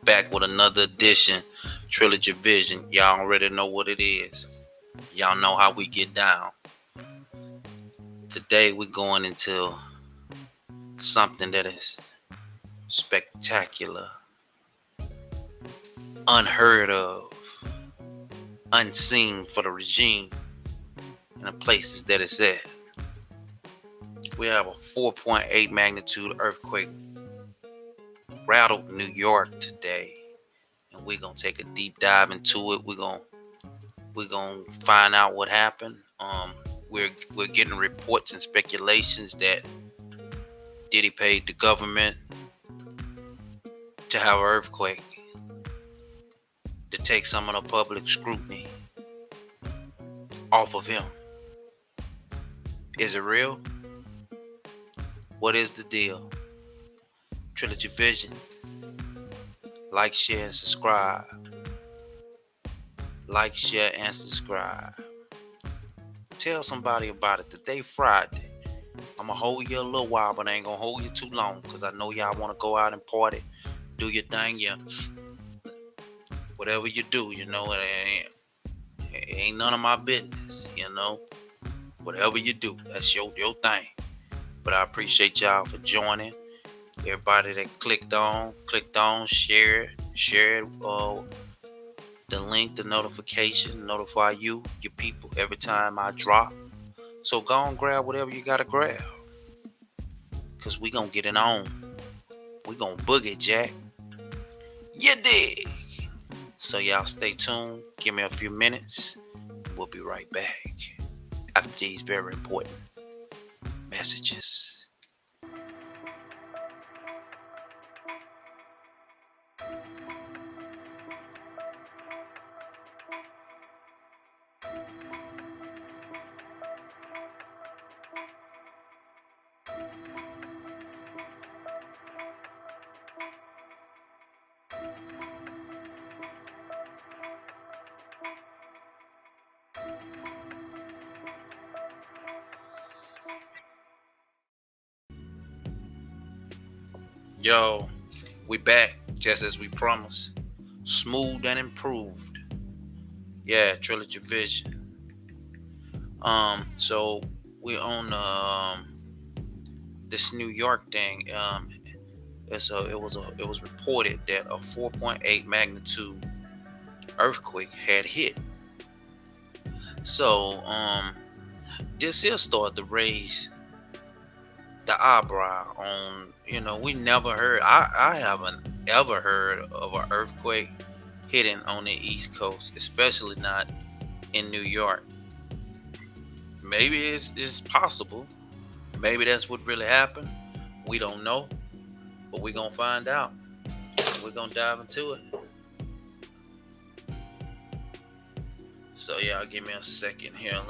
back with another edition, Trilogy Vision. Y'all already know what it is. Y'all know how we get down. Today we're going into something that is spectacular, unheard of, unseen for the regime and the places that it's at. We have a 4.8 magnitude earthquake rattled New York today, and we're gonna take a deep dive into it. We're gonna find out what happened. We're getting reports and speculations that Diddy paid the government to have an earthquake to take some of the public scrutiny off of him. Is it real? What is the deal? Trilogy Vision. Like, share, and subscribe. Like, share, and subscribe. Tell somebody about it. Today, Friday. I'm going to hold you a little while, but I ain't going to hold you too long because I know y'all want to go out and party. Do your thing. Whatever you do, it ain't none of my business, Whatever you do, that's your thing. But I appreciate y'all for joining. Everybody that clicked on, share it, the link, the notification, notify you, your people every time I drop. So go and grab whatever you gotta grab. Cause we gonna get it on. We gonna boogie, Jack. You dig? So y'all stay tuned. Give me a few minutes. We'll be right back after these very important messages. Yo, we back just as we promised. Smooth and improved. Yeah, Trilogy Vision. So we're on this New York thing. It was reported that a 4.8 magnitude earthquake had hit. So this here started to raise the eyebrow on, we never heard, I haven't ever heard of an earthquake hitting on the East Coast, especially not in New York. Maybe it's possible. Maybe that's what really happened. We don't know, but we're gonna find out. We're gonna dive into it. So y'all give me a second here.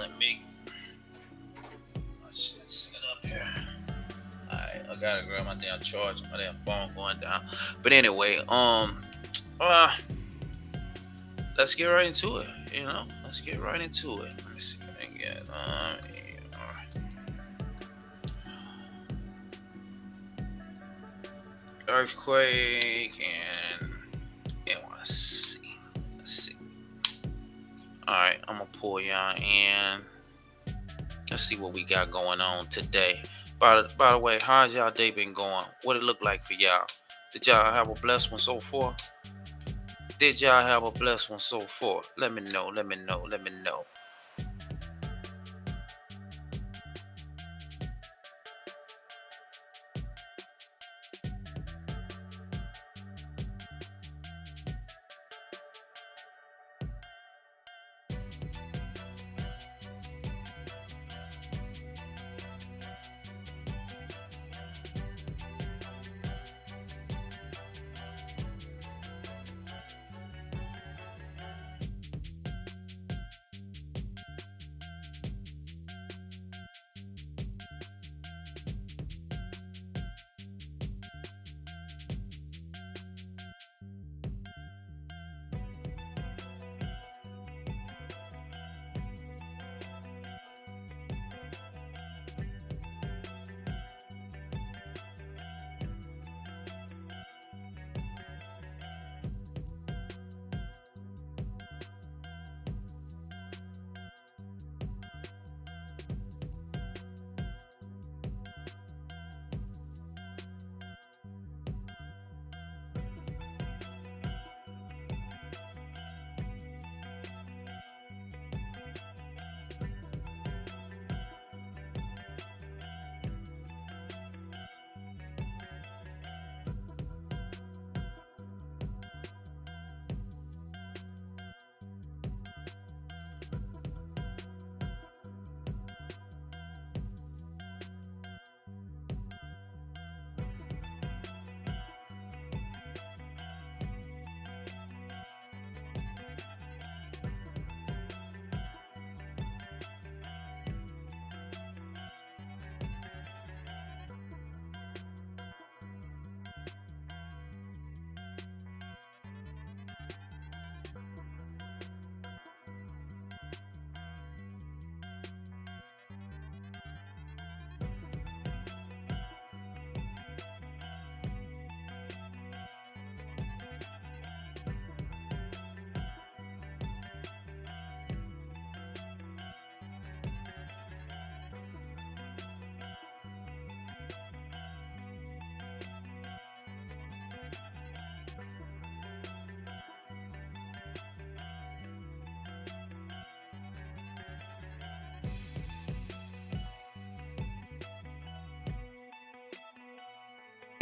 Let's set up here. Alright, I gotta grab my damn charger. My damn phone going down. But anyway, let's get right into it. Let's get right into it. Let me see if I can get earthquake and NYC. Let's see. Alright, I'm gonna pull y'all in. Let's see what we got going on today. By the way, how's y'all day been going? What it look like for y'all? Did y'all have a blessed one so far? Did y'all have a blessed one so far? Let me know.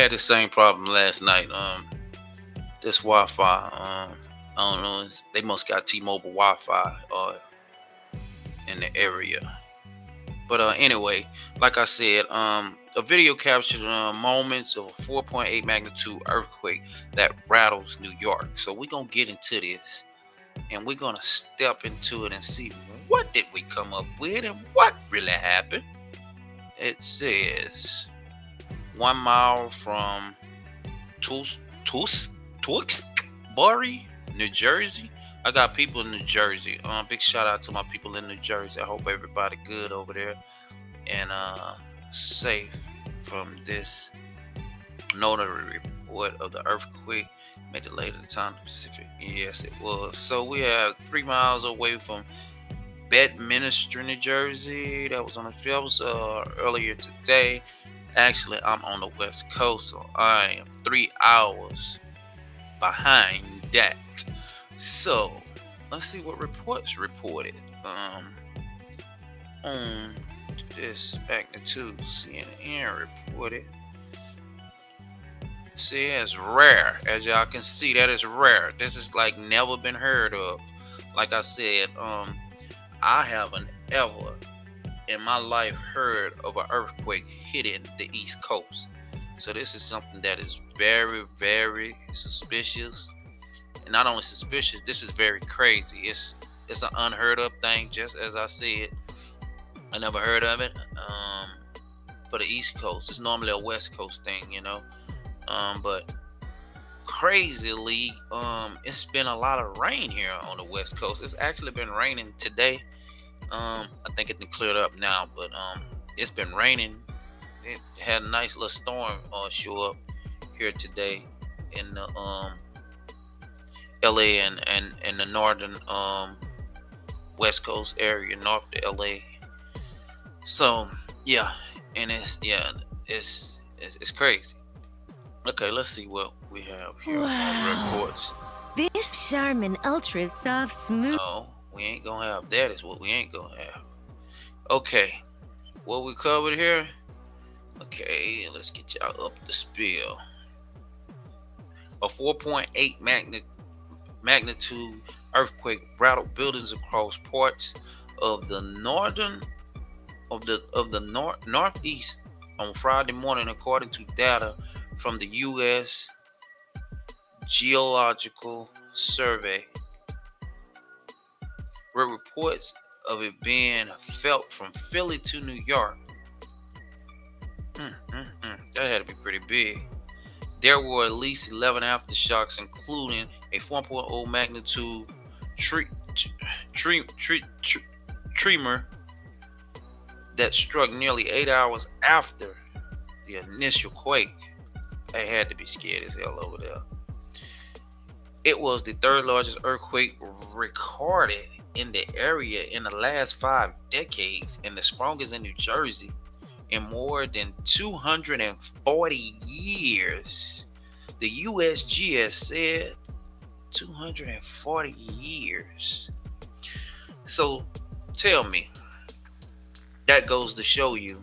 Had the same problem last night. This Wi-Fi. I don't know. They must got T-Mobile Wi-Fi in the area. But anyway, like I said, a video captured moments of a 4.8 magnitude earthquake that rattles New York. So we're gonna get into this, and we're gonna step into it and see what did we come up with and what really happened. It says 1 mile from Tewksbury, New Jersey. I got people in New Jersey. Big shout out to my people in New Jersey. I hope everybody good over there and safe from this notary report of the earthquake made it later the time Pacific. Yes, it was. So we are 3 miles away from Bedminster, New Jersey. That was on the fields earlier today. Actually, I'm on the West Coast, so I am 3 hours behind that. So let's see what reports reported. On this magnitude, CNN reported. See, it's rare. As y'all can see, that is rare. This is like never been heard of. Like I said, I haven't ever in my life heard of an earthquake hitting the East Coast. So this is something that is very, very suspicious. And not only suspicious, this is very crazy. It's an unheard of thing, just as I said. I never heard of it. For the East Coast, it's normally a West Coast thing, you know. But crazily, it's been a lot of rain here on the West Coast. It's actually been raining today. I think it's cleared up now, but it's been raining. It had a nice little storm show up here today in the LA and the northern West Coast area, north of LA. So yeah, and it's crazy. Okay, let's see what we have here on reports. This Charmin Ultra Soft Smooth. No, we ain't gonna have that. Is what we ain't gonna have. Okay, what we covered here. Okay, let's get y'all up the spiel. A 4.8 magnitude earthquake rattled buildings across parts of the northeast on Friday morning, according to data from the U.S. Geological Survey, where reports of it being felt from Philly to New York. That had to be pretty big. There were at least 11 aftershocks, including a 4.0 magnitude tremor that struck nearly 8 hours after the initial quake. They had to be scared as hell over there. It was the third largest earthquake recorded in the area in the last 5 decades and the strongest in New Jersey in more than 240 years. The USGS said 240 years. So tell me, that goes to show you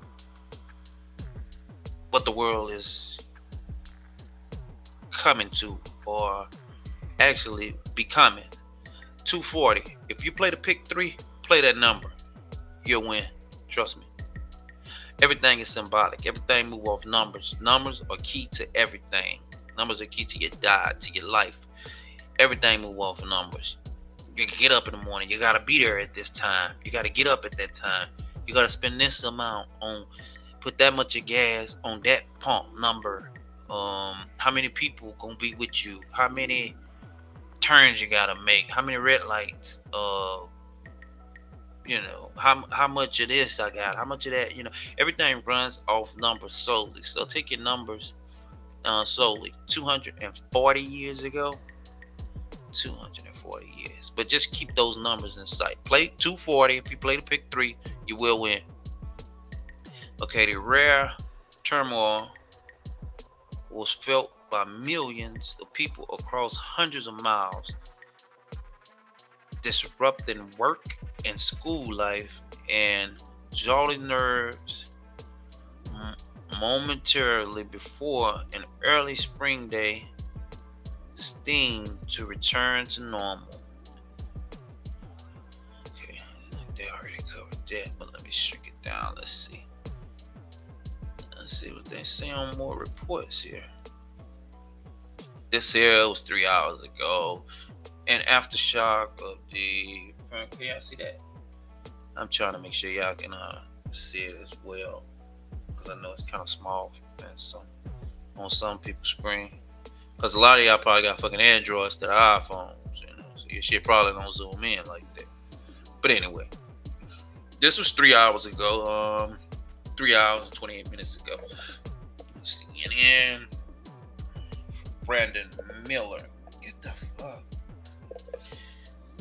what the world is coming to, or actually becoming. 240. If you play the pick 3, play that number, you'll win. Trust me. Everything is symbolic. Everything move off numbers. Numbers are key to everything. Numbers are key to your diet, to your life. Everything move off numbers. You get up in the morning. You gotta be there at this time. You gotta get up at that time. You gotta spend this amount on, put that much of gas on that pump number. How many people gonna be with you? How many turns you gotta make? How many red lights? How much of this I got? How much of that? Everything runs off numbers solely. So take your numbers solely. 240 years ago. 240 years. But just keep those numbers in sight. Play 240. If you play the pick 3, you will win. Okay, the rare turmoil was felt by millions of people across hundreds of miles, disrupting work and school life and jolting nerves momentarily before an early spring day steam to return to normal. Okay, I think they already covered that, but let me shrink it down. Let's see. Let's see what they say on more reports here. This here was 3 hours ago. An aftershock of the. Can y'all see that? I'm trying to make sure y'all can see it as well, because I know it's kind of small on some people's screen. Because a lot of y'all probably got fucking Androids that are iPhones, so your shit probably don't zoom in like that. But anyway, this was 3 hours ago. 3 hours and 28 minutes ago. CNN. Brandon Miller. Get the fuck.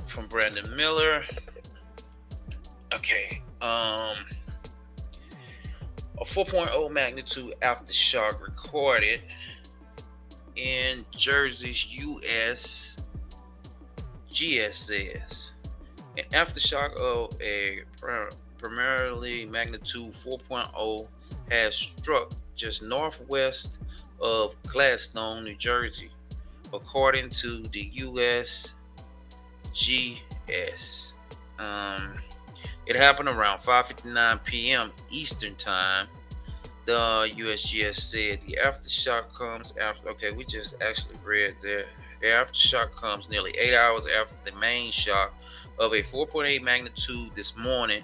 From Brandon Miller. Okay. A 4.0 magnitude aftershock recorded in Jersey's U.S. GSS. An aftershock of a primarily magnitude 4.0 has struck just northwest of Gladstone, New Jersey, according to the USGS. It happened around 5:59 p.m. Eastern Time. The USGS said the aftershock comes after. Okay, we just actually read that. The aftershock comes nearly 8 hours after the main shock of a 4.8 magnitude this morning.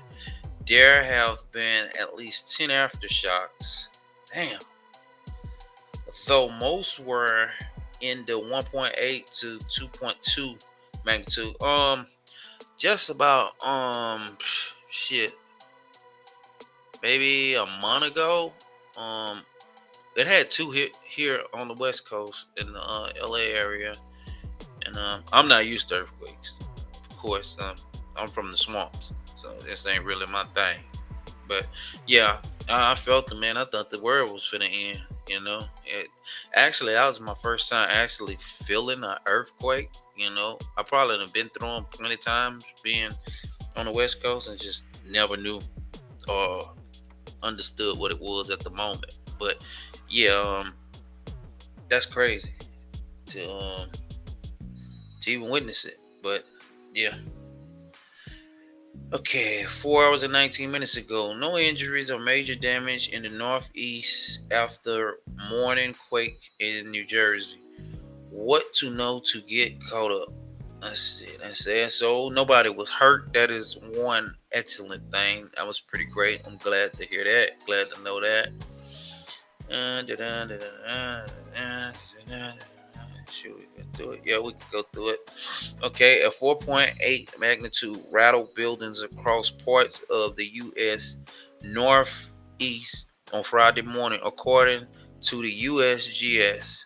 There have been at least 10 aftershocks. Damn. Though most were in the 1.8 to 2.2 magnitude. Just about shit. Maybe a month ago. It had two hit here on the West Coast in the LA area, and I'm not used to earthquakes. Of course, I'm from the swamps, so this ain't really my thing. But yeah, I felt it, man. I thought the world was finna end. Actually, that was my first time actually feeling an earthquake. I probably have been through them plenty times being on the West Coast and just never knew or understood what it was at the moment. But yeah, that's crazy to even witness it. But yeah. Okay, 4 hours and 19 minutes ago, no injuries or major damage in the Northeast after morning quake in New Jersey. What to know to get caught up? That's it. So nobody was hurt. That is one excellent thing. That was pretty great. I'm glad to hear that. Glad to know that. Should we go through it? Yeah, we can go through it. Okay, a 4.8 magnitude rattled buildings across parts of the U.S. Northeast on Friday morning, according to the USGS,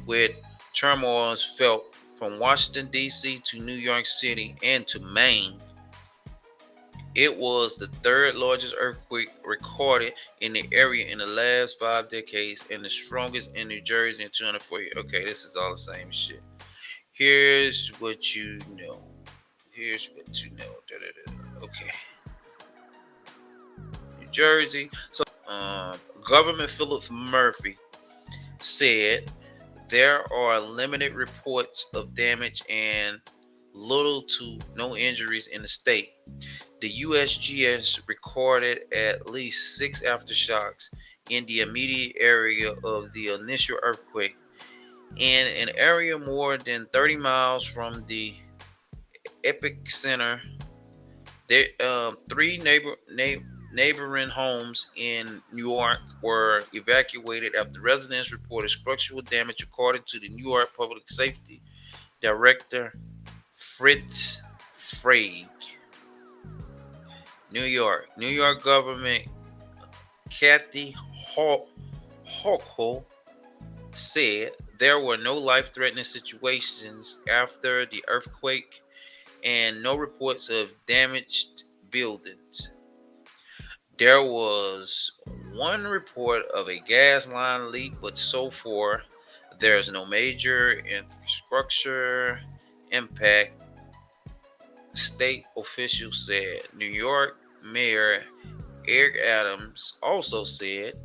with tremors felt from Washington, D.C. to New York City and to Maine. It was the third largest earthquake recorded in the area in the last 5 decades and the strongest in New Jersey in 204 years. Okay, this is all the same shit. Here's what you know. Okay. New Jersey. So, Governor Philip Murphy said there are limited reports of damage and little to no injuries in the state. The USGS recorded at least 6 aftershocks in the immediate area of the initial earthquake. In an area more than 30 miles from the epicenter, there, 3 neighboring homes in New York were evacuated after residents reported structural damage, according to the New York Public Safety Director Fritz Frage. New York government Kathy Hochul said there were no life-threatening situations after the earthquake and no reports of damaged buildings. There was one report of a gas line leak, but so far there's no major infrastructure impact, state officials said. New York Mayor Eric Adams also said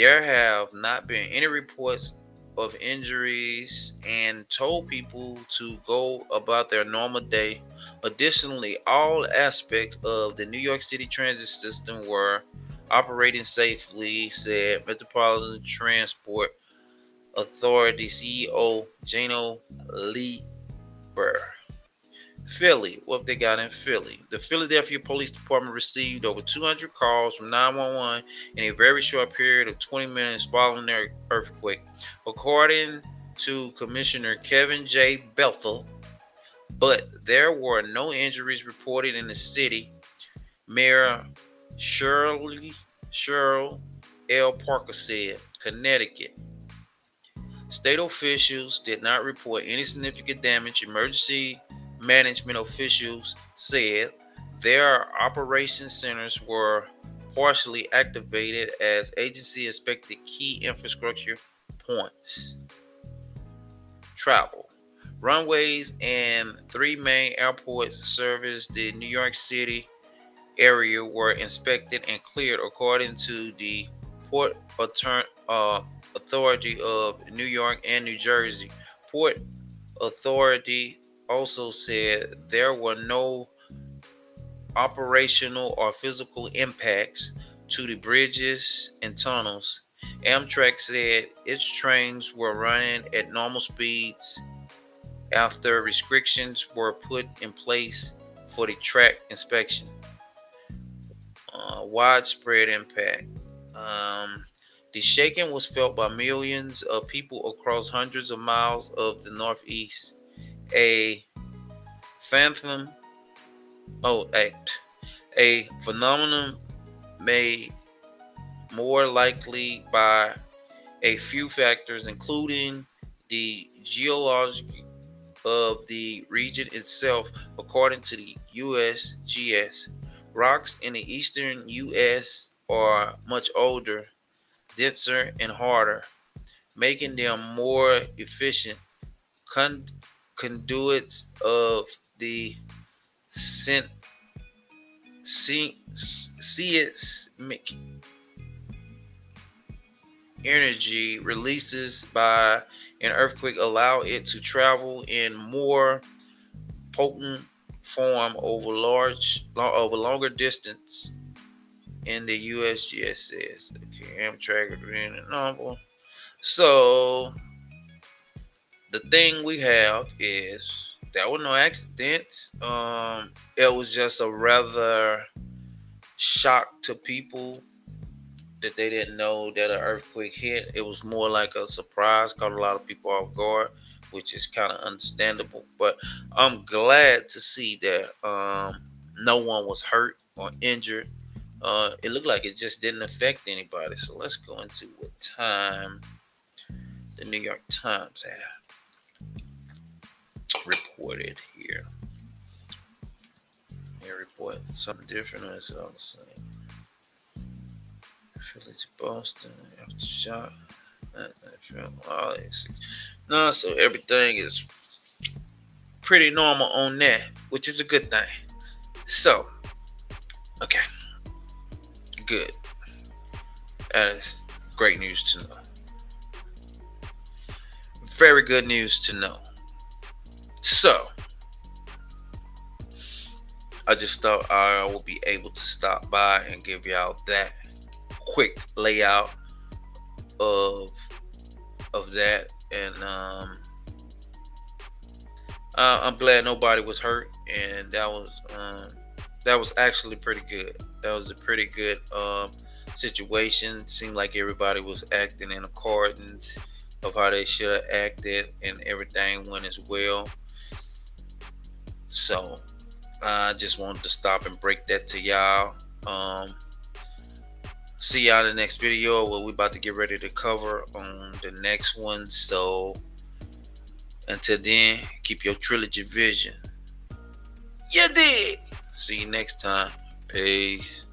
There have not been any reports of injuries and told people to go about their normal day. Additionally, all aspects of the New York City transit system were operating safely, said Metropolitan Transport Authority CEO Jano Lieber. Philly, what they got in Philly. The Philadelphia Police Department received over 200 calls from 911 in a very short period of 20 minutes following the earthquake. According to Commissioner Kevin J. Bethel, but there were no injuries reported in the city. Mayor Cheryl L. Parker said, Connecticut. State officials did not report any significant damage. Emergency management officials said their operation centers were partially activated as agency inspected key infrastructure points. Travel. Runways and three main airports service the New York City area were inspected and cleared according to the Port Authority of New York and New Jersey. Port Authority also said there were no operational or physical impacts to the bridges and tunnels. Amtrak said its trains were running at normal speeds after restrictions were put in place for the track inspection. Widespread impact. The shaking was felt by millions of people across hundreds of miles of the Northeast. A phantom, oh, a phenomenon made more likely by a few factors, including the geology of the region itself, according to the USGS. Rocks in the eastern U.S. are much older, denser, and harder, making them more efficient conduits of the seismic energy releases by an earthquake allow it to travel in more potent form over longer distance. In the USGS says, okay, Amtrak agreeing and novel. So the thing we have is there were no accidents. It was just a rather shock to people that they didn't know that an earthquake hit. It was more like a surprise, caught a lot of people off guard, which is kind of understandable. But I'm glad to see that no one was hurt or injured. It looked like it just didn't affect anybody. So let's go into what time the New York Times have reported here. They report something different or it's all the same. Philly to Boston after shot. No, so everything is pretty normal on that, which is a good thing. So, okay, good. That is great news to know. Very good news to know. So, I just thought I would be able to stop by and give y'all that quick layout of that, and I'm glad nobody was hurt, and that was actually pretty good. That was a pretty good situation. Seemed like everybody was acting in accordance of how they should have acted, and everything went as well. So I just wanted to stop and break that to y'all. See y'all in the next video where we about to get ready to cover on the next one. So until then, keep your trilogy vision. You dig? See you next time. Peace.